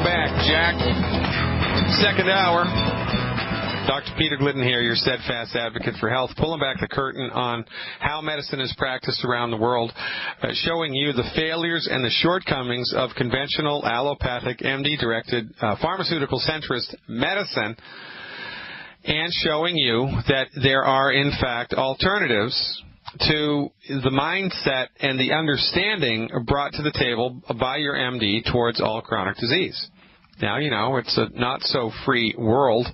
back, Jack. Second hour. Dr. Peter Glidden here, your steadfast advocate for health, pulling back the curtain on how medicine is practiced around the world, showing you the failures and the shortcomings of conventional allopathic MD-directed pharmaceutical centrist medicine, and showing you that there are, in fact, alternatives to the mindset and the understanding brought to the table by your MD towards all chronic disease. Now, it's a not-so-free world,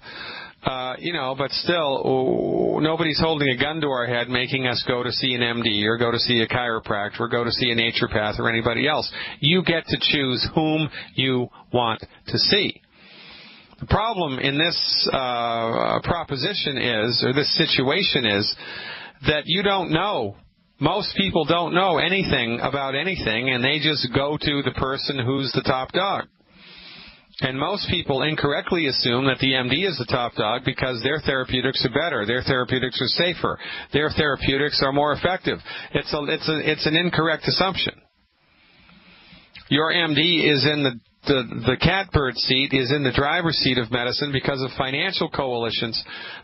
but still, nobody's holding a gun to our head making us go to see an MD or go to see a chiropractor or go to see a naturopath or anybody else. You get to choose whom you want to see. The problem in this proposition is, or this situation is, that you don't know. Most people don't know anything about anything, and they just go to the person who's the top dog. And most people incorrectly assume that the MD is the top dog because their therapeutics are better, their therapeutics are safer, their therapeutics are more effective. It's an incorrect assumption. Your MD is in the catbird seat, is in the driver's seat of medicine because of financial coalitions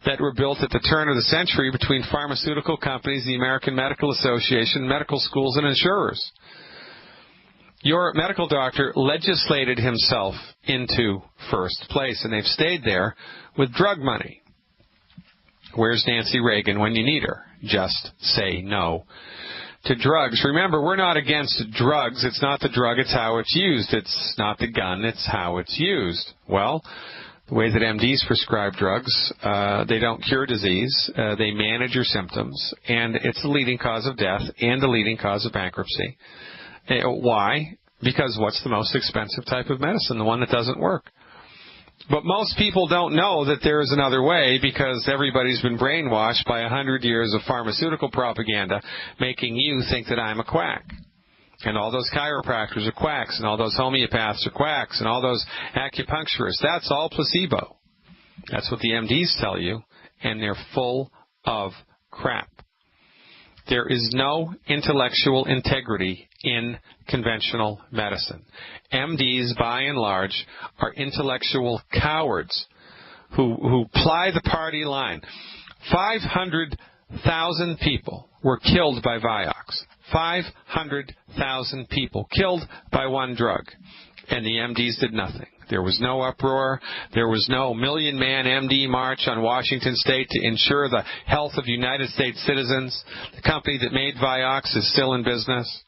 that were built at the turn of the century between pharmaceutical companies, the American Medical Association, medical schools, and insurers. Your medical doctor legislated himself into first place, and they've stayed there with drug money. Where's Nancy Reagan when you need her? Just say no to drugs. Remember, we're not against drugs. It's not the drug, it's how it's used. It's not the gun, it's how it's used. Well, the way that MDs prescribe drugs, they don't cure disease. They manage your symptoms, and it's the leading cause of death and the leading cause of bankruptcy. Why? Because what's the most expensive type of medicine? The one that doesn't work. But most people don't know that there is another way because everybody's been brainwashed by 100 years of pharmaceutical propaganda making you think that I'm a quack. And all those chiropractors are quacks, and all those homeopaths are quacks, and all those acupuncturists. That's all placebo. That's what the MDs tell you, and they're full of crap. There is no intellectual integrity in conventional medicine. MDs, by and large, are intellectual cowards who ply the party line. 500,000 people were killed by Vioxx. 500,000 people killed by one drug. And the MDs did nothing. There was no uproar. There was no million-man MD march on Washington State to ensure the health of United States citizens. The company that made Vioxx is still in business.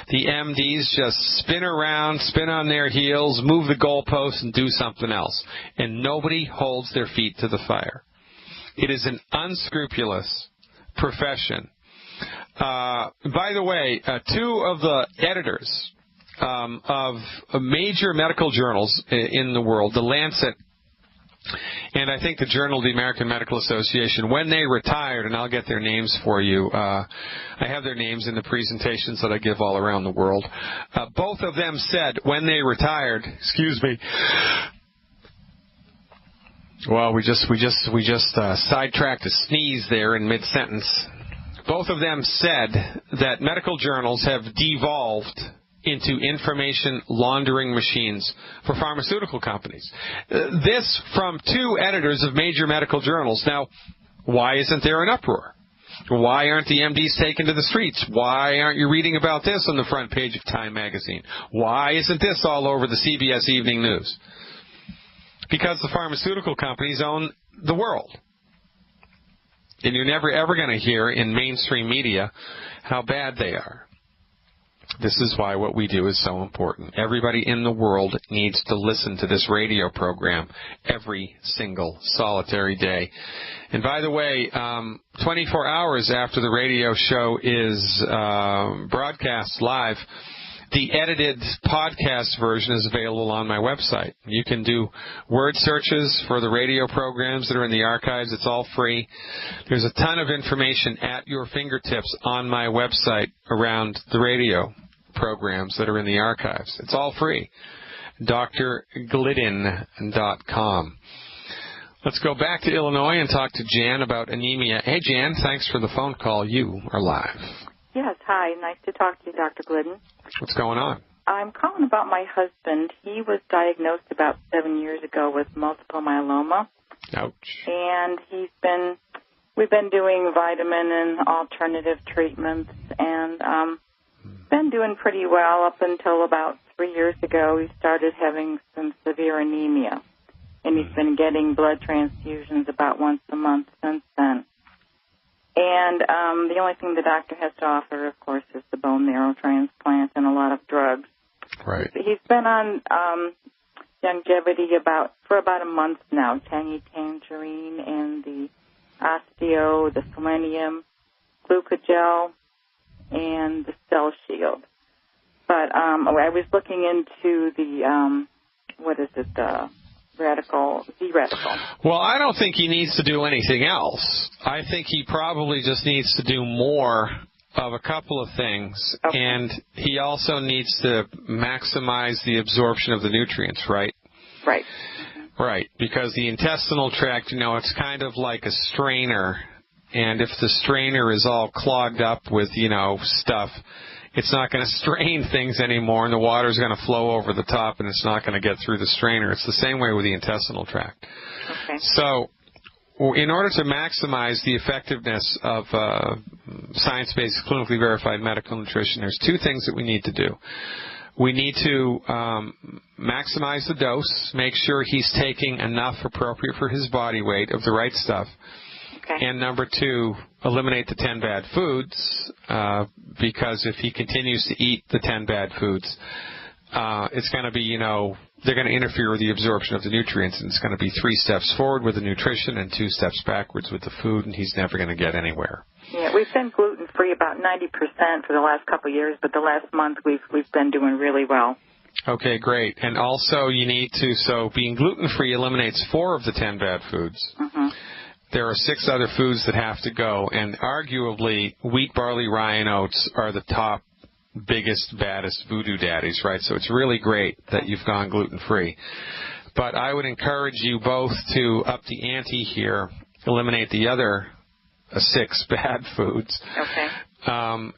The MDs just spin around, spin on their heels, move the goalposts, and do something else. And nobody holds their feet to the fire. It is an unscrupulous profession. By the way, two of the editors of major medical journals in the world, The Lancet and I think the Journal of the American Medical Association, when they retired, and I'll get their names for you, I have their names in the presentations that I give all around the world. Both of them said when they retired, well, we just sidetracked a sneeze there in mid-sentence. Both of them said that medical journals have devolved into information laundering machines for pharmaceutical companies. This from two editors of major medical journals. Now, why isn't there an uproar? Why aren't the MDs taken to the streets? Why aren't you reading about this on the front page of Time magazine? Why isn't this all over the CBS Evening News? Because the pharmaceutical companies own the world. And you're never ever going to hear in mainstream media how bad they are. This is why what we do is so important. Everybody in the world needs to listen to this radio program every single solitary day. And by the way, 24 hours after the radio show is broadcast live, the edited podcast version is available on my website. You can do word searches for the radio programs that are in the archives. It's all free. There's a ton of information at your fingertips on my website around the radio programs that are in the archives. It's all free. drglidden.com. Let's go back to Illinois and talk to Jan about anemia. Hey, Jan, thanks for the phone call. You are live. Yes, hi. Nice to talk to you, Dr. Glidden. What's going on? I'm calling about my husband. He was diagnosed about 7 years ago with multiple myeloma. Ouch. And we've been doing vitamin and alternative treatments, and been doing pretty well up until about 3 years ago. He started having some severe anemia, and he's been getting blood transfusions about once a month since then. And the only thing the doctor has to offer, of course, is the bone marrow transplant and a lot of drugs. Right. He's been on longevity for about a month now, Tangy Tangerine and the Osteo, the Selenium, Glucogel, and the Cell Shield. But I was looking into the, Z-Radical. Well, I don't think he needs to do anything else. I think he probably just needs to do more of a couple of things, okay. And he also needs to maximize the absorption of the nutrients, right? Right. Mm-hmm. Right, because the intestinal tract, it's kind of like a strainer, and if the strainer is all clogged up with, stuff, it's not going to strain things anymore, and the water's going to flow over the top, and it's not going to get through the strainer. It's the same way with the intestinal tract. Okay. So, in order to maximize the effectiveness of science-based, clinically verified medical nutrition, there's two things that we need to do. We need to maximize the dose, make sure he's taking enough appropriate for his body weight of the right stuff. Okay. And number two, eliminate the 10 bad foods, because if he continues to eat the 10 bad foods, it's going to be, they're going to interfere with the absorption of the nutrients, and it's going to be 3 steps forward with the nutrition and 2 steps backwards with the food, and he's never going to get anywhere. Yeah, we've been gluten-free about 90% for the last couple of years, but the last month we've been doing really well. Okay, great. And also you need to, so being gluten-free eliminates 4 of the 10 bad foods. Mm-hmm. There are 6 other foods that have to go, and arguably wheat, barley, rye, and oats are the top, biggest, baddest voodoo daddies, right? So it's really great that you've gone gluten-free. But I would encourage you both to up the ante here, eliminate the other 6 bad foods. Okay.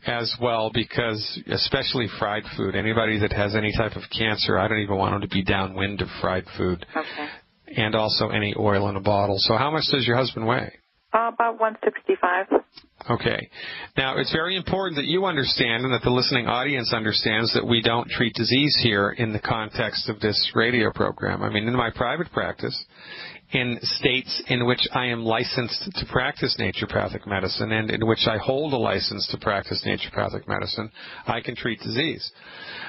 As well, because especially fried food. Anybody that has any type of cancer, I don't even want them to be downwind of fried food. Okay. And also any oil in a bottle. So how much does your husband weigh? About 165. Okay. Now, it's very important that you understand and that the listening audience understands that we don't treat disease here in the context of this radio program. I mean, in my private practice, in states in which I am licensed to practice naturopathic medicine and in which I hold a license to practice naturopathic medicine, I can treat disease.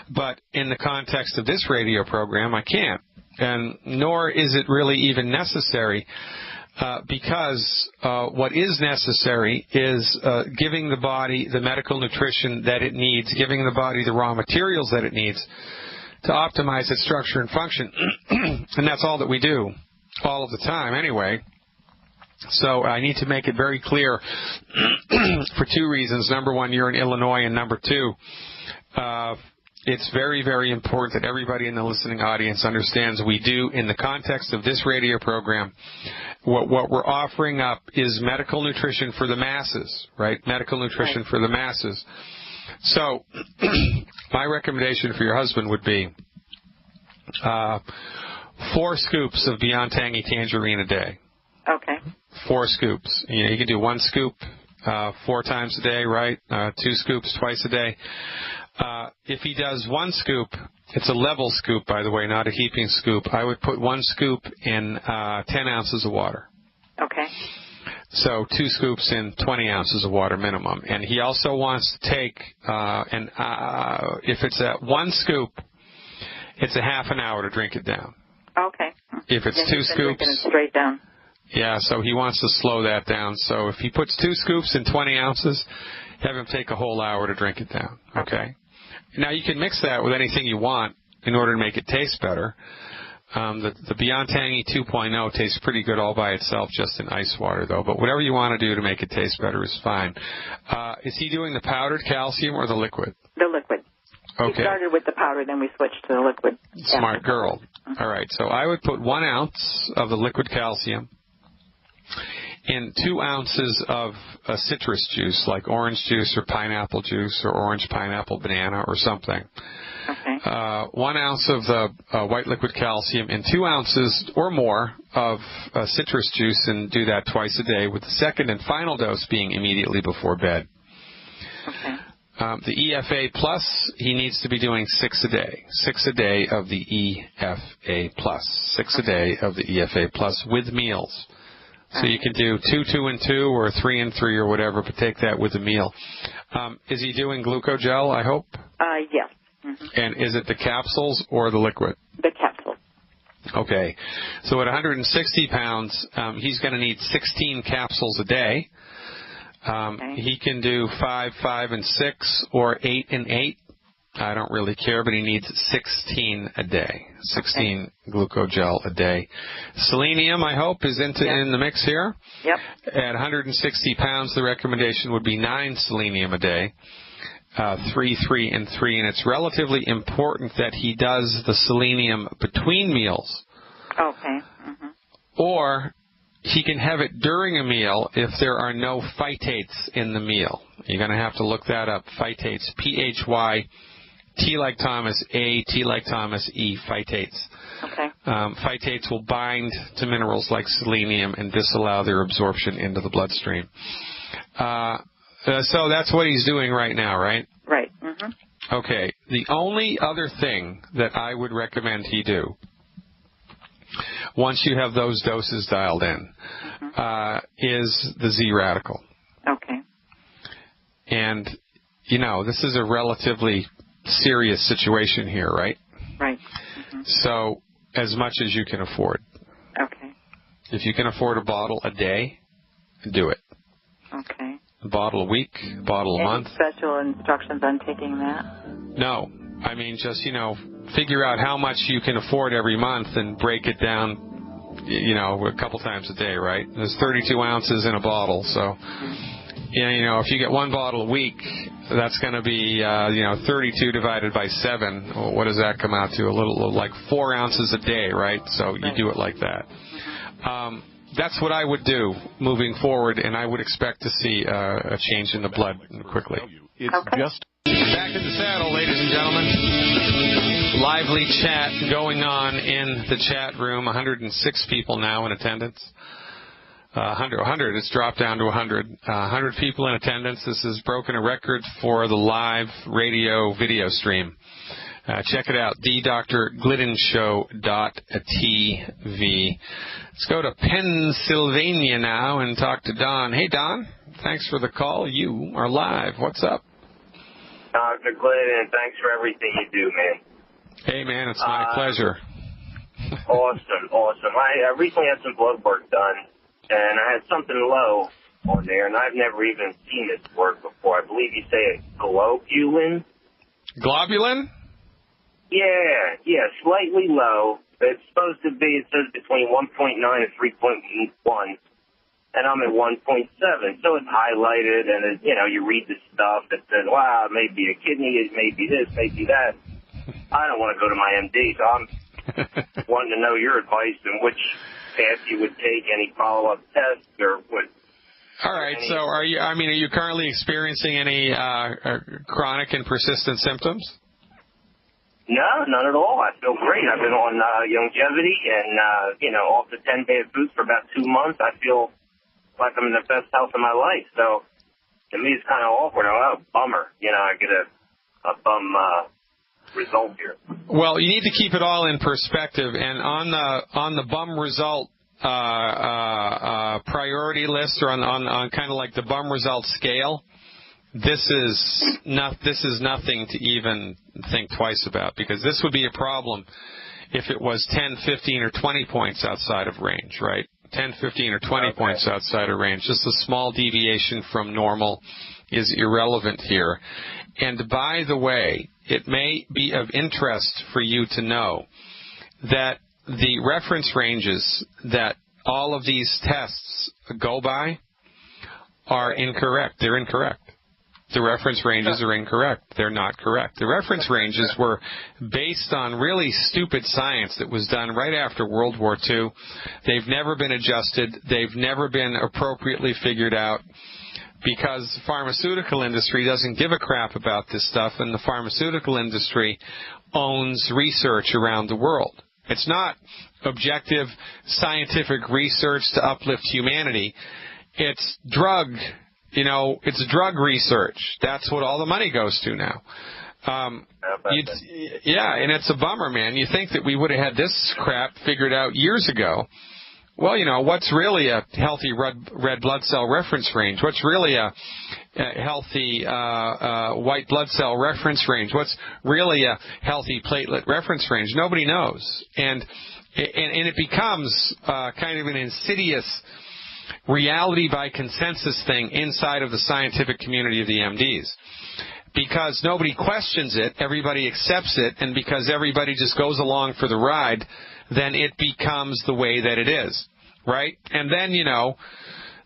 But in the context of this radio program, I can't. And nor is it really even necessary, because what is necessary is giving the body the medical nutrition that it needs, giving the body the raw materials that it needs to optimize its structure and function. And that's all that we do, all of the time anyway. So I need to make it very clear for 2 reasons. Number one, you're in Illinois, and number 2, it's very, very important that everybody in the listening audience understands we do, in the context of this radio program, what we're offering up is medical nutrition for the masses, right? Medical nutrition for the masses. So my recommendation for your husband would be 4 scoops of Beyond Tangy Tangerine a day. Okay. 4 scoops. You can do 1 scoop 4 times a day, right? 2 scoops twice a day. If he does 1 scoop, it's a level scoop, by the way, not a heaping scoop. I would put 1 scoop in 10 ounces of water. Okay. So 2 scoops in 20 ounces of water minimum. And he also wants to take, if it's at 1 scoop, it's a half an hour to drink it down. Okay. If it's 2 scoops, drinking it straight down. Yeah, so he wants to slow that down. So if he puts 2 scoops in 20 ounces, have him take a whole hour to drink it down. Okay. Now, you can mix that with anything you want in order to make it taste better. The Beyond Tangy 2.0 tastes pretty good all by itself, just in ice water, though. But whatever you want to do to make it taste better is fine. Is he doing the powdered calcium or the liquid? The liquid. Okay. We started with the powder, then we switched to the liquid. Smart girl. All right. So I would put 1 ounce of the liquid calcium in 2 ounces of citrus juice, like orange juice or pineapple juice or orange pineapple banana or something. Okay. 1 ounce of the white liquid calcium in 2 ounces or more of citrus juice, and do that twice a day, with the second and final dose being immediately before bed. Okay. The EFA Plus, he needs to be doing 6 a day. 6 a day of the EFA Plus. 6 a day of the EFA Plus with meals. So you can do 2 and 2, or 3 and 3, or whatever, but take that with a meal. Is he doing glucogel, I hope? Yes. Mm-hmm. And is it the capsules or the liquid? The capsules. Okay. So at 160 pounds, he's going to need 16 capsules a day. Okay. He can do 5, 5, and 6, or 8 and 8. I don't really care, but he needs 16 a day. 16 glucogel a day. Selenium, I hope, is in the mix here. Yep. At 160 pounds, the recommendation would be 9 selenium a day. 3, 3, and 3. And it's relatively important that he does the selenium between meals. Okay. Mm-hmm. Or he can have it during a meal if there are no phytates in the meal. You're going to have to look that up. Phytates, P-H-Y, T like Thomas, A, T like Thomas, E, phytates. Okay. Phytates will bind to minerals like selenium and disallow their absorption into the bloodstream. So that's what he's doing right now, right? Right. Mm-hmm. Okay. The only other thing that I would recommend he do, once you have those doses dialed in, is the Z radical. Okay. And, this is a relatively serious situation here, right? Right. Mm-hmm. So, as much as you can afford. Okay. If you can afford a bottle a day, do it. Okay. A bottle a week, a bottle a month. Special instructions on taking that? No. I mean, just, figure out how much you can afford every month and break it down, a couple times a day, right? There's 32 ounces in a bottle, so, if you get 1 bottle a week, that's going to be, 32 divided by 7. What does that come out to? A little, like 4 ounces a day, right? So you do it like that. That's what I would do moving forward, and I would expect to see a change in the blood quickly. It's just back in the saddle, ladies and gentlemen. Lively chat going on in the chat room. 106 people now in attendance. 100. It's dropped down to 100. 100 people in attendance. This has broken a record for the live radio video stream. Check it out, thedrgliddenshow.tv. Let's go to Pennsylvania now and talk to Don. Hey, Don. Thanks for the call. You are live. What's up? Dr. Glidden, thanks for everything you do, man. Hey, man, it's my pleasure. Awesome. I recently had some blood work done, and I had something low on there, and I've never even seen this work before. I believe you say it's globulin. Globulin? Yeah, slightly low. It's supposed to be, it says between 1.9 and 3.1, and I'm at 1.7. So it's highlighted, and, you read the stuff that says, wow, it may be a kidney, it may be this, may be that. I don't want to go to my MD, so I'm wanting to know your advice and which path you would take, any follow-up tests, or what. All right, so are you currently experiencing any chronic and persistent symptoms? No, none at all. I feel great. I've been on longevity and, off the 10 bad foods for about 2 months. I feel like I'm in the best health of my life. So, to me, it's kind of awkward. Oh, bummer. I get a bum result here. Well, you need to keep it all in perspective. And on the bum result priority list, or on kind of like the bum result scale, this is nothing to even think twice about, because this would be a problem if it was 10, 15, or 20 points outside of range, right? 10, 15, or 20 points outside of range. Just a small deviation from normal is irrelevant here. And by the way, it may be of interest for you to know that the reference ranges that all of these tests go by are incorrect. They're incorrect. The reference ranges are incorrect. They're not correct. The reference ranges were based on really stupid science that was done right after World War II. They've never been adjusted. They've never been appropriately figured out because the pharmaceutical industry doesn't give a crap about this stuff, and the pharmaceutical industry owns research around the world. It's not objective scientific research to uplift humanity. It's it's drug research. That's what all the money goes to now. And it's a bummer, man. You think that we would have had this crap figured out years ago. Well, what's really a healthy red blood cell reference range? What's really a healthy white blood cell reference range? What's really a healthy platelet reference range? Nobody knows. And it becomes kind of an insidious reality by consensus thing inside of the scientific community of the MDs. Because nobody questions it, everybody accepts it, and because everybody just goes along for the ride, then it becomes the way that it is, right? And then,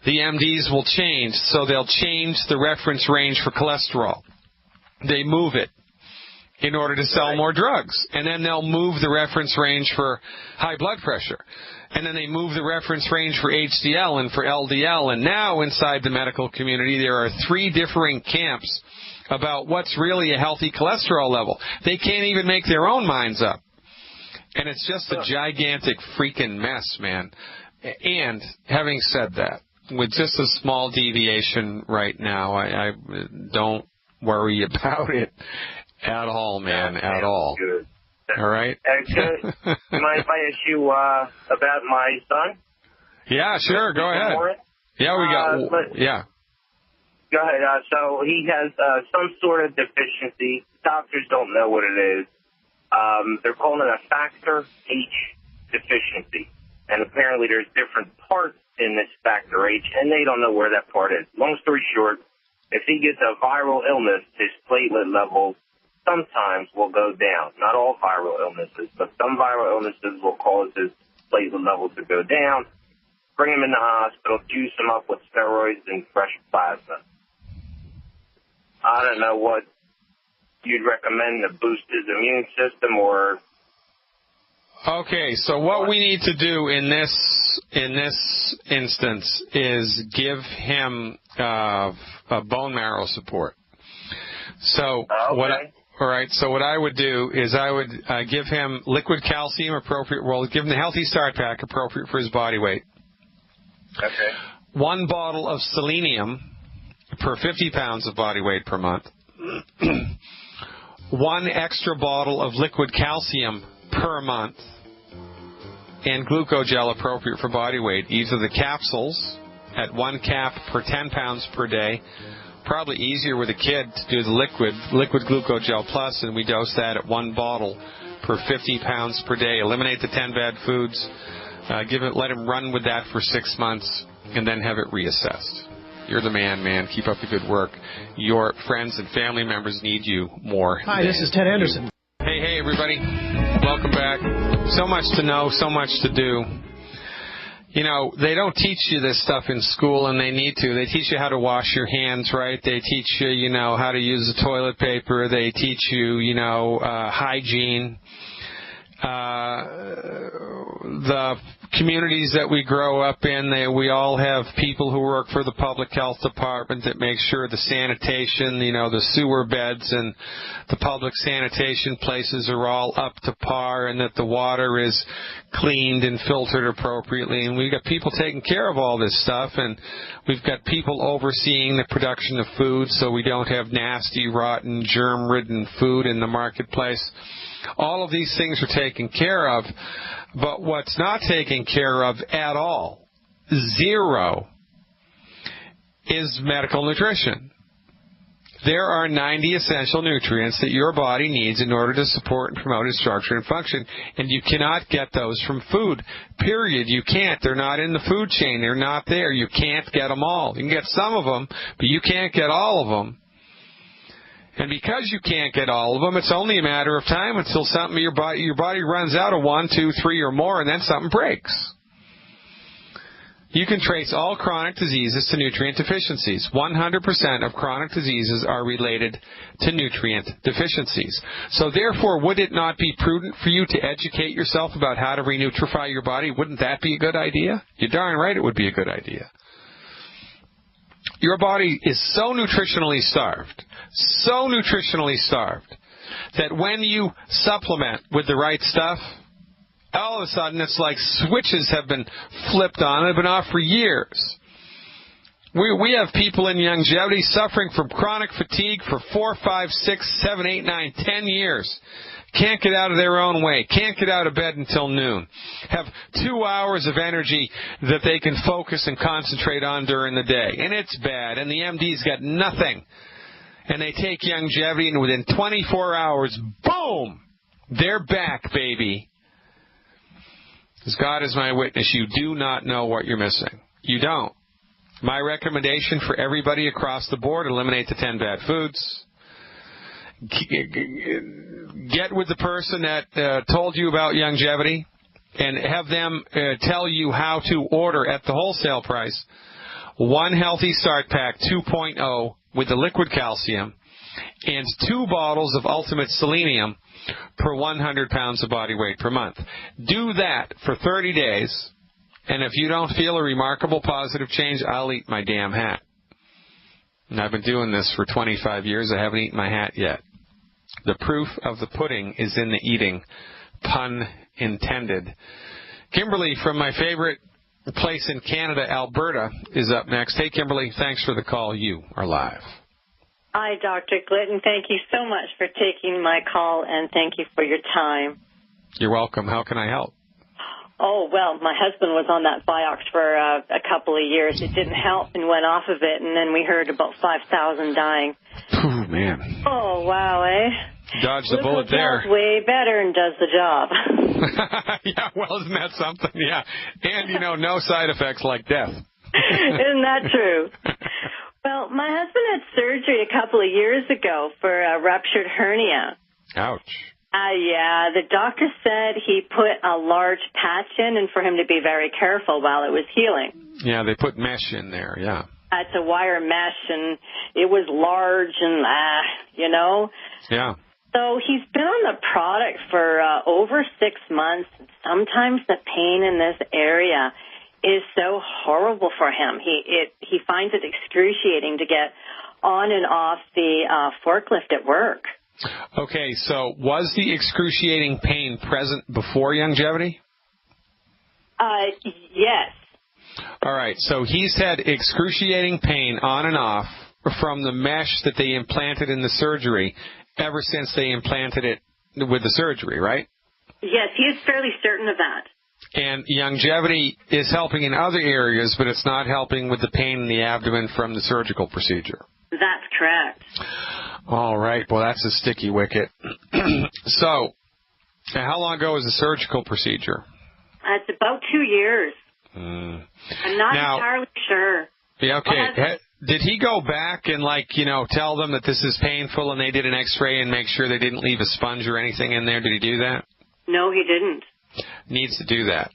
the MDs will change, so they'll change the reference range for cholesterol. They move it in order to sell more drugs. And then they'll move the reference range for high blood pressure. And then they move the reference range for HDL and for LDL. And now inside the medical community, there are 3 differing camps about what's really a healthy cholesterol level. They can't even make their own minds up. And it's just a gigantic freaking mess, man. And having said that, with just a small deviation right now, I don't worry about it at all, man, at all. Good. All right? Good. Mind if I ask you about my son? Yeah, sure. Go ahead. Yeah, we got. Yeah. Go ahead. So he has some sort of deficiency. Doctors don't know what it is. They're calling it a factor H deficiency. And apparently there's different parts in this factor H, and they don't know where that part is. Long story short, if he gets a viral illness, his platelet levels sometimes will go down. Not all viral illnesses, but some viral illnesses will cause his platelet levels to go down. Bring him in the hospital, juice him up with steroids and fresh plasma. I don't know what you'd recommend to boost his immune system or... Okay, so what we need to do in this instance is give him a bone marrow support. So what I would do is I would give him liquid calcium appropriate. Well, give him the Healthy Start Pack appropriate for his body weight. Okay. 1 bottle of selenium per 50 pounds of body weight per month. 1 extra bottle of liquid calcium per month, and glucogel appropriate for body weight. Either the capsules at 1 cap per 10 pounds per day. Probably easier with a kid to do the liquid glucogel plus, and we dose that at 1 bottle per 50 pounds per day. Eliminate the 10 bad foods. Let him run with that for 6 months, and then have it reassessed. You're the man. Keep up the good work. Your friends and family members need you more. Hi, this is Ted Anderson. Hey, everybody. Welcome back. So much to know, so much to do. They don't teach you this stuff in school, and they need to. They teach you how to wash your hands, right? They teach you, how to use the toilet paper. They teach you, hygiene. The communities that we grow up in, we all have people who work for the public health department that make sure the sanitation, the sewer beds and the public sanitation places are all up to par, and that the water is cleaned and filtered appropriately. And we've got people taking care of all this stuff, and we've got people overseeing the production of food so we don't have nasty, rotten, germ-ridden food in the marketplace. All of these things are taken care of, but what's not taken care of at all, 0, is medical nutrition. There are 90 essential nutrients that your body needs in order to support and promote its structure and function, and you cannot get those from food, period. You can't. They're not in the food chain. They're not there. You can't get them all. You can get some of them, but you can't get all of them. And because you can't get all of them, it's only a matter of time until something your body runs out of 1, 2, 3 or more, and then something breaks. You can trace all chronic diseases to nutrient deficiencies. 100% of chronic diseases are related to nutrient deficiencies. So therefore, would it not be prudent for you to educate yourself about how to renutrify your body? Wouldn't that be a good idea? You're darn right it would be a good idea. Your body is so nutritionally starved, that when you supplement with the right stuff, all of a sudden it's like switches have been flipped on and have been off for years. We have people in longevity suffering from chronic fatigue for 4, 5, 6, 7, 8, 9, 10 years. Can't get out of their own way. Can't get out of bed until noon. Have 2 hours of energy that they can focus and concentrate on during the day. And it's bad. And the MD's got nothing. And they take longevity, and within 24 hours, boom, they're back, baby. As God is my witness, you do not know what you're missing. You don't. My recommendation for everybody across the board, eliminate the 10 bad foods. Get with the person that told you about longevity and have them tell you how to order at the wholesale price 1 Healthy Start Pack 2.0 with the liquid calcium and 2 bottles of Ultimate Selenium per 100 pounds of body weight per month. Do that for 30 days, and if you don't feel a remarkable positive change, I'll eat my damn hat. And I've been doing this for 25 years. I haven't eaten my hat yet. The proof of the pudding is in the eating, pun intended. Kimberly from my favorite place in Canada, Alberta, is up next. Hey, Kimberly, thanks for the call. You are live. Hi, Dr. Glidden. Thank you so much for taking my call, and thank you for your time. You're welcome. How can I help? Oh, well, my husband was on that Vioxx for a couple of years. It didn't help and went off of it, and then we heard about 5,000 dying. Oh, man. Oh, wow, eh? Dodged the bullet there. Way better and does the job. Yeah, well, isn't that something? Yeah. And, no side effects like death. Isn't that true? Well, my husband had surgery a couple of years ago for a ruptured hernia. Ouch. Yeah, the doctor said he put a large patch in and for him to be very careful while it was healing. Yeah, they put mesh in there, yeah. It's a wire mesh, and it was large and, Yeah. So he's been on the product for over 6 months. Sometimes the pain in this area is so horrible for him. He finds it excruciating to get on and off the forklift at work. Okay, so was the excruciating pain present before longevity? Yes. All right, so he's had excruciating pain on and off from the mesh that they implanted in the surgery ever since they implanted it with the surgery, right? Yes, he is fairly certain of that. And longevity is helping in other areas, but it's not helping with the pain in the abdomen from the surgical procedure. That's correct. All right. Well, that's a sticky wicket. So, how long ago was the surgical procedure? It's about 2 years. I'm not entirely sure. Yeah, okay. Did he go back and, tell them that this is painful and they did an X-ray and make sure they didn't leave a sponge or anything in there? Did he do that? No, he didn't. Needs to do that.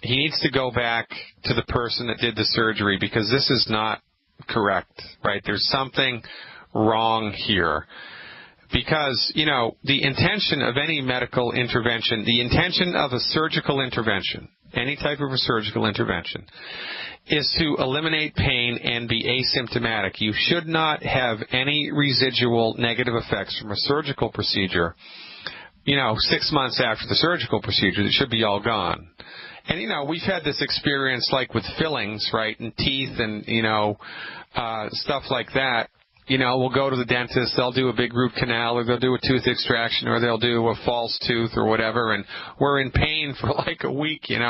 He needs to go back to the person that did the surgery because this is not correct, right? There's something wrong here because, the intention of any medical intervention, the intention of a surgical intervention, any type of a surgical intervention, is to eliminate pain and be asymptomatic. You should not have any residual negative effects from a surgical procedure, 6 months after the surgical procedure. It should be all gone. And, we've had this experience like with fillings, right, and teeth and, stuff like that. We'll go to the dentist, they'll do a big root canal, or they'll do a tooth extraction, or they'll do a false tooth or whatever, and we're in pain for like a week, and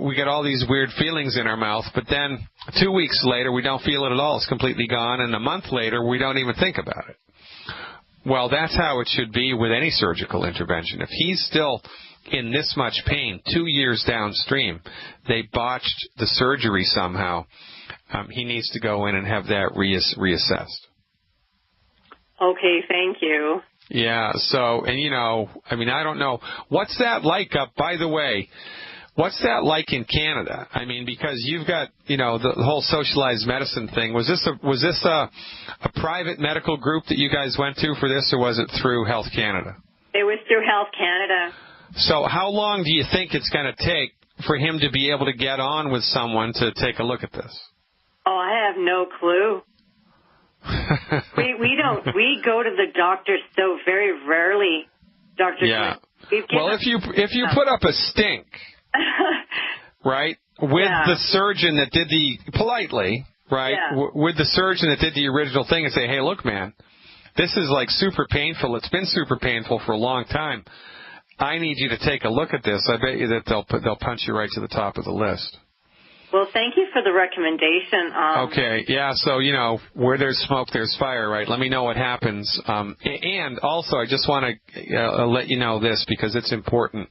we get all these weird feelings in our mouth, but then 2 weeks later, we don't feel it at all. It's completely gone, and a month later, we don't even think about it. Well, that's how it should be with any surgical intervention. If he's still in this much pain 2 years downstream, they botched the surgery somehow. He needs to go in and have that reassessed. Okay, thank you. Yeah, so, and I don't know. What's that like up, by the way, What's that like in Canada? I mean, because you've got, the whole socialized medicine thing. Was this a private medical group that you guys went to for this, or was it through Health Canada? It was through Health Canada. So how long do you think it's going to take for him to be able to get on with someone to take a look at this? Oh, I have no clue. We go to the doctor so very rarely, Dr. Yeah. Well, if you put up a stink, right, with the surgeon that did politely, right, with the surgeon that did the original thing and say, hey, look, man, this is like super painful. It's been super painful for a long time. I need you to take a look at this. I bet you that they'll punch you right to the top of the list. Well, thank you for the recommendation. Okay, yeah, so, where there's smoke, there's fire, right? Let me know what happens. And also, I just want to let you know this because it's important.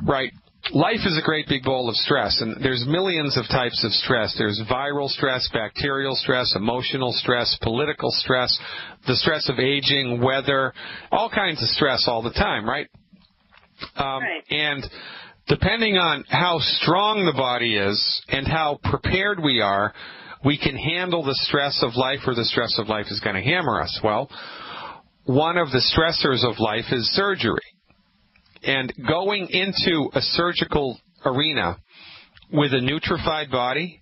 Right, life is a great big bowl of stress, and there's millions of types of stress. There's viral stress, bacterial stress, emotional stress, political stress, the stress of aging, weather, all kinds of stress all the time, right? Right. And depending on how strong the body is and how prepared we are, we can handle the stress of life, or the stress of life is going to hammer us. Well, one of the stressors of life is surgery. And going into a surgical arena with a nutrified body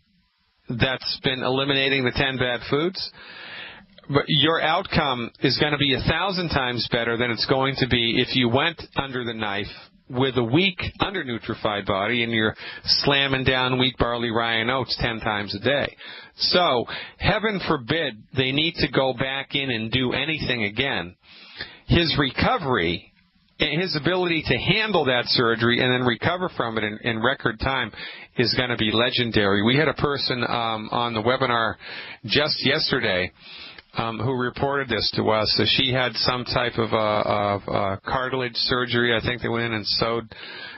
that's been eliminating the 10 bad foods, but your outcome is going to be 1,000 times better than it's going to be if you went under the knife with a weak, under-nutrified body and you're slamming down wheat, barley, rye, and oats 10 times a day. So, heaven forbid they need to go back in and do anything again. His recovery, his ability to handle that surgery and then recover from it in record time is going to be legendary. We had a person on the webinar just yesterday who reported this to us. So she had some type of cartilage surgery. I think they went in and sewed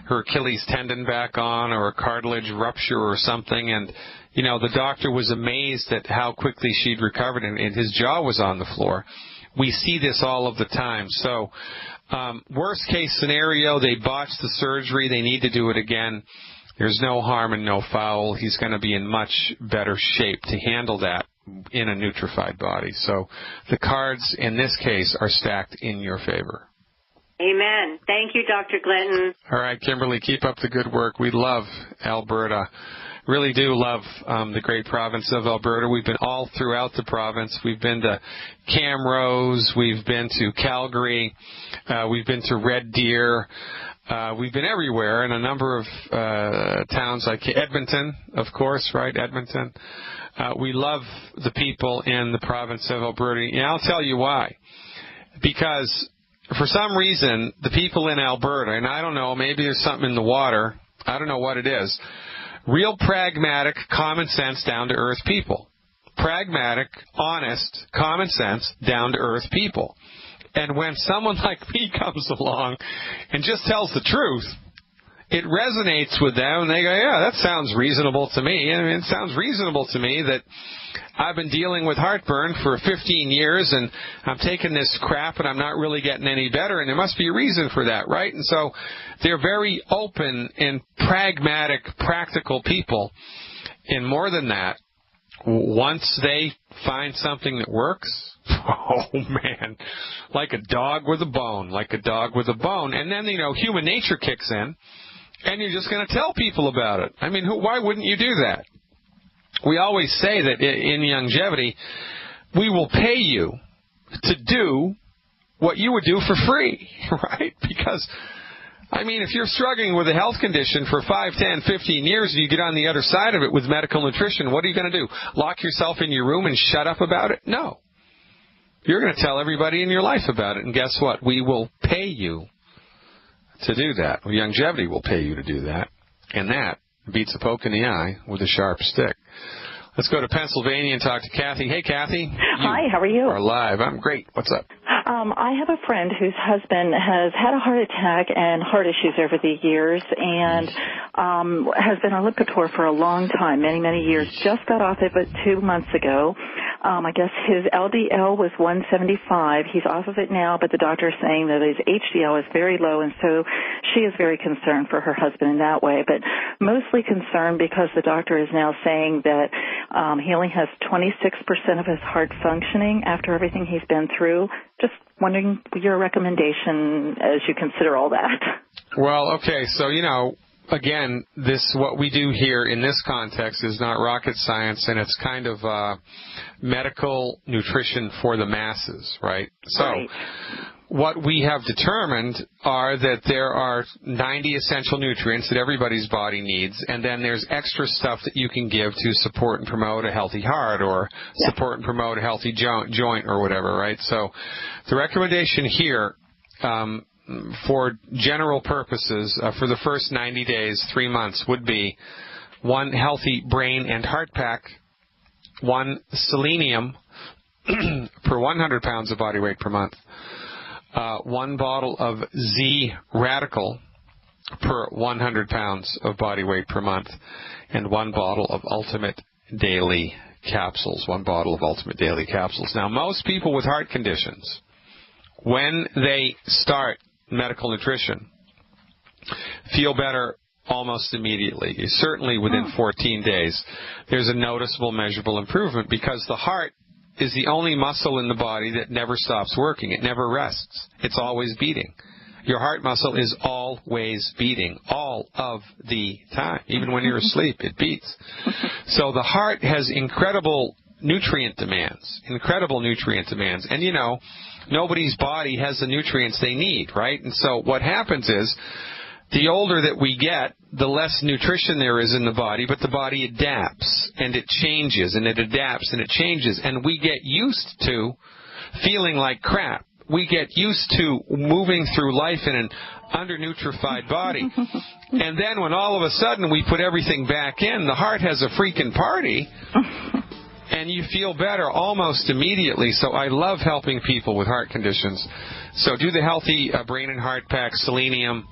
her Achilles tendon back on, or a cartilage rupture or something. And, the doctor was amazed at how quickly she'd recovered, and his jaw was on the floor. We see this all of the time. So worst case scenario, they botched the surgery. They need to do it again. There's no harm and no foul. He's going to be in much better shape to handle that in a nutrified body. So the cards in this case are stacked in your favor. Amen. Thank you, Dr. Glidden. All right, Kimberly, keep up the good work. We love Alberta. Really do love the great province of Alberta. We've been all throughout the province. We've been to Camrose. We've been to Calgary. We've been to Red Deer. We've been everywhere in a number of towns like Edmonton, of course, right? Edmonton. We love the people in the province of Alberta. And I'll tell you why. Because for some reason, the people in Alberta, and I don't know, maybe there's something in the water. I don't know what it is. Real pragmatic, common sense, down-to-earth people. Pragmatic, honest, common sense, down-to-earth people. And when someone like me comes along and just tells the truth, it resonates with them, and they go, yeah, that sounds reasonable to me. I mean, it sounds reasonable to me that I've been dealing with heartburn for 15 years, and I'm taking this crap, and I'm not really getting any better, and there must be a reason for that, right? And so they're very open and pragmatic, practical people. And more than that, once they find something that works, oh, man, like a dog with a bone, like a dog with a bone. And then, human nature kicks in, and you're just going to tell people about it. I mean, why wouldn't you do that? We always say that in longevity, we will pay you to do what you would do for free, right? Because, I mean, if you're struggling with a health condition for 5, 10, 15 years and you get on the other side of it with medical nutrition, what are you going to do? Lock yourself in your room and shut up about it? No. You're going to tell everybody in your life about it, and guess what? We will pay you to do that. Longevity will pay you to do that, and that beats a poke in the eye with a sharp stick. Let's go to Pennsylvania and talk to Kathy. Hey, Kathy. Hi, how are you? Are live. I'm great. What's up? I have a friend whose husband has had a heart attack and heart issues over the years, and has been on Lipitor for a long time, many, many years. Just got off it, but 2 months ago. I guess his LDL was 175. He's off of it now, but the doctor is saying that his HDL is very low, and so she is very concerned for her husband in that way, but mostly concerned because the doctor is now saying that he only has 26% of his heart functioning after everything he's been through. Just wondering your recommendation as you consider all that. Well, okay, so, again, what we do here in this context is not rocket science, and it's kind of medical nutrition for the masses, right? So Right. What we have determined are that there are 90 essential nutrients that everybody's body needs, and then there's extra stuff that you can give to support and promote a healthy heart or support and promote a healthy joint or whatever, right? So the recommendation here for general purposes for the first 90 days, 3 months, would be 1 healthy brain and heart pack, 1 selenium per 100 pounds of body weight per month, 1 bottle of Z Radical per 100 pounds of body weight per month, and 1 bottle of Ultimate Daily Capsules. 1 bottle of Ultimate Daily Capsules. Now, most people with heart conditions, when they start medical nutrition, feel better almost immediately. Certainly within 14 days, there's a noticeable, measurable improvement because the heart is the only muscle in the body that never stops working. It never rests. It's always beating. Your heart muscle is always beating all of the time. Even when you're asleep, it beats. So the heart has incredible nutrient demands. And, nobody's body has the nutrients they need, right? And so what happens is, the older that we get, the less nutrition there is in the body, but the body adapts, and it changes, and it adapts, and it changes, and we get used to feeling like crap. We get used to moving through life in an undernutrified body. And then when all of a sudden we put everything back in, the heart has a freaking party, and you feel better almost immediately. So I love helping people with heart conditions. So do the healthy brain and heart pack, selenium,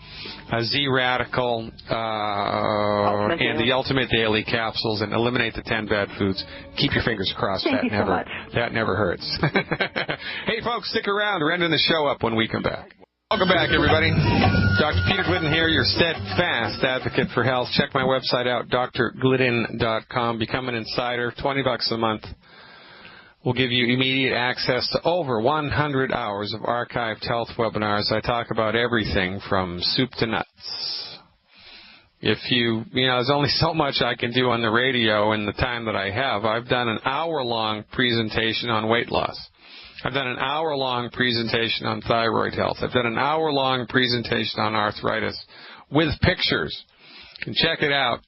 Z Radical, and the Ultimate Daily Capsules, and eliminate the 10 bad foods. Keep your fingers crossed. Thank you so much. That never hurts. Hey, folks, stick around. We're ending the show up when we come back. Welcome back, everybody. Dr. Peter Glidden here, your steadfast advocate for health. Check my website out, drglidden.com. Become an insider, $20 a month. We'll give you immediate access to over 100 hours of archived health webinars. I talk about everything from soup to nuts. There's only so much I can do on the radio in the time that I have. I've done an hour-long presentation on weight loss. I've done an hour-long presentation on thyroid health. I've done an hour-long presentation on arthritis with pictures. You can check it out,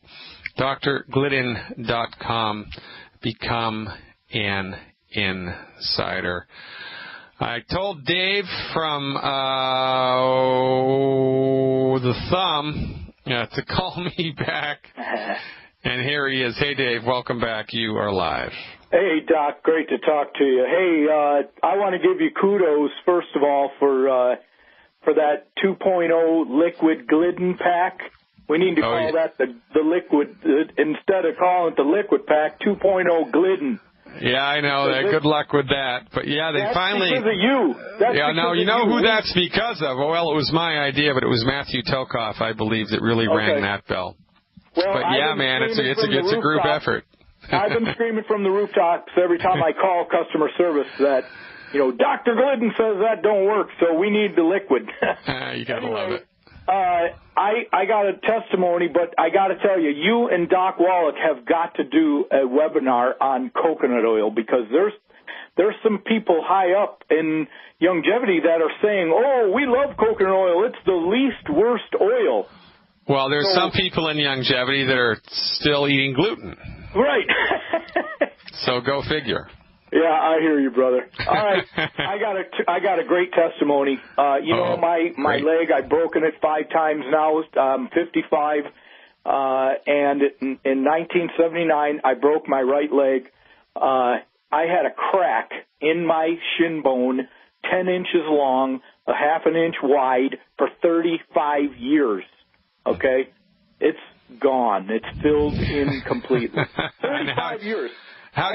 drglidden.com. Become an insider. I told Dave from the Thumb to call me back, and here he is. Hey, Dave, welcome back. You are live. Hey, Doc, great to talk to you. Hey, I want to give you kudos, first of all, for that 2.0 liquid Glidden pack. We need to call that the liquid, instead of calling it the liquid pack, 2.0 Glidden. Yeah, I know. Good luck with that. But, yeah, they finally... That's because of you. You know who that's because of? Well, it was my idea, but it was Matthew Tokoff, I believe, that really rang that bell. Well, but, yeah, man, it's a group effort. I've been screaming from the rooftops every time I call customer service that, Dr. Glidden says that don't work, so we need the liquid. You got to love it. I got a testimony, but I got to tell you, you and Doc Wallach have got to do a webinar on coconut oil because there's some people high up in longevity that are saying, oh, we love coconut oil. It's the least worst oil. Well, there's some people in longevity that are still eating gluten. Right. So go figure. Yeah, I hear you, brother. All right, I got a great testimony. My leg, I've broken it 5 times now. I'm 55, and in 1979, I broke my right leg. I had a crack in my shin bone, 10 inches long, a half an inch wide, for 35 years. Okay, it's gone. It's filled in completely. 35 years. How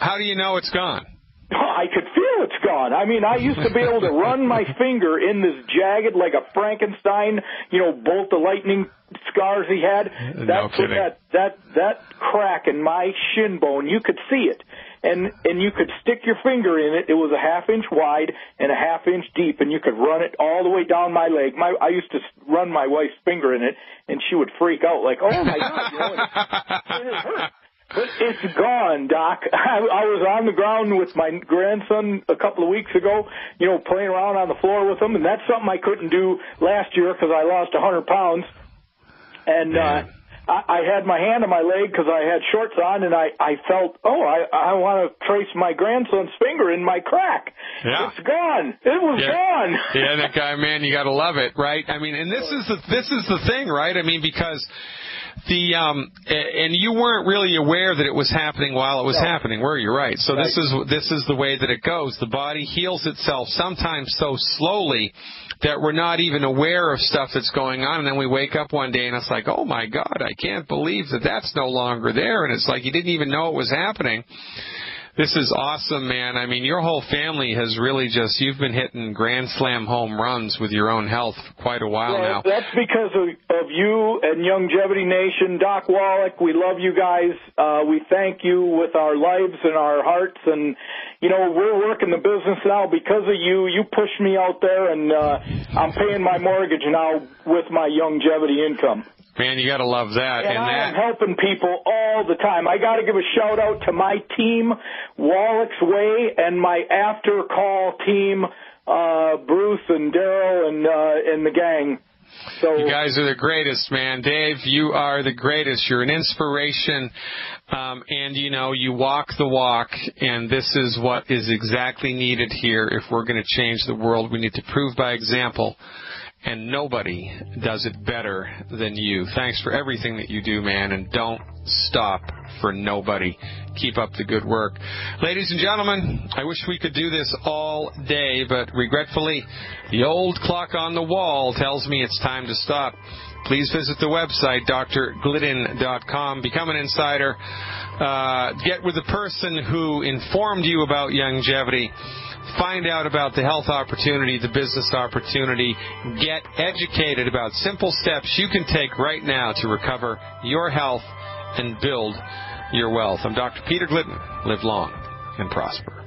How do you know it's gone? I could feel it's gone. I mean, I used to be able to run my finger in this jagged, like a Frankenstein, bolt of lightning scars he had. No kidding. That crack in my shin bone, you could see it. And you could stick your finger in it. It was a half-inch wide and a half-inch deep, and you could run it all the way down my leg. I used to run my wife's finger in it, and she would freak out like, oh, my God, it hurt. But it's gone, Doc. I was on the ground with my grandson a couple of weeks ago, playing around on the floor with him, and that's something I couldn't do last year because I lost 100 pounds. And I had my hand on my leg because I had shorts on, and I felt, I want to trace my grandson's finger in my crack. Yeah. It's gone. It was gone. Yeah, that guy, man, you got to love it, right? I mean, and this is the thing, right? I mean, because and you weren't really aware that it was happening while it was happening, were you? Right. So right. This is the way that it goes. The body heals itself sometimes so slowly that we're not even aware of stuff that's going on, and then we wake up one day and it's like, oh my God, I can't believe that's no longer there, and it's like you didn't even know it was happening. This is awesome, man. I mean, your whole family has really you've been hitting grand slam home runs with your own health for quite a while now. That's because of you and Longevity Nation. Doc Wallach, we love you guys. We thank you with our lives and our hearts. And, we're working the business now because of you. You pushed me out there, and I'm paying my mortgage now with my longevity income. Man, you got to love that. And I am helping people all the time. I got to give a shout-out to my team, Wallach's Way, and my after-call team, Bruce and Daryl and the gang. So, you guys are the greatest, man. Dave, you are the greatest. You're an inspiration, and, you walk the walk, and this is what is exactly needed here. If we're going to change the world, we need to prove by example. And nobody does it better than you. Thanks for everything that you do, man, and don't stop for nobody. Keep up the good work. Ladies and gentlemen, I wish we could do this all day, but regretfully, the old clock on the wall tells me it's time to stop. Please visit the website, drglidden.com. Become an insider. Get with the person who informed you about longevity. Find out about the health opportunity, the business opportunity. Get educated about simple steps you can take right now to recover your health and build your wealth. I'm Dr. Peter Glidden. Live long and prosper.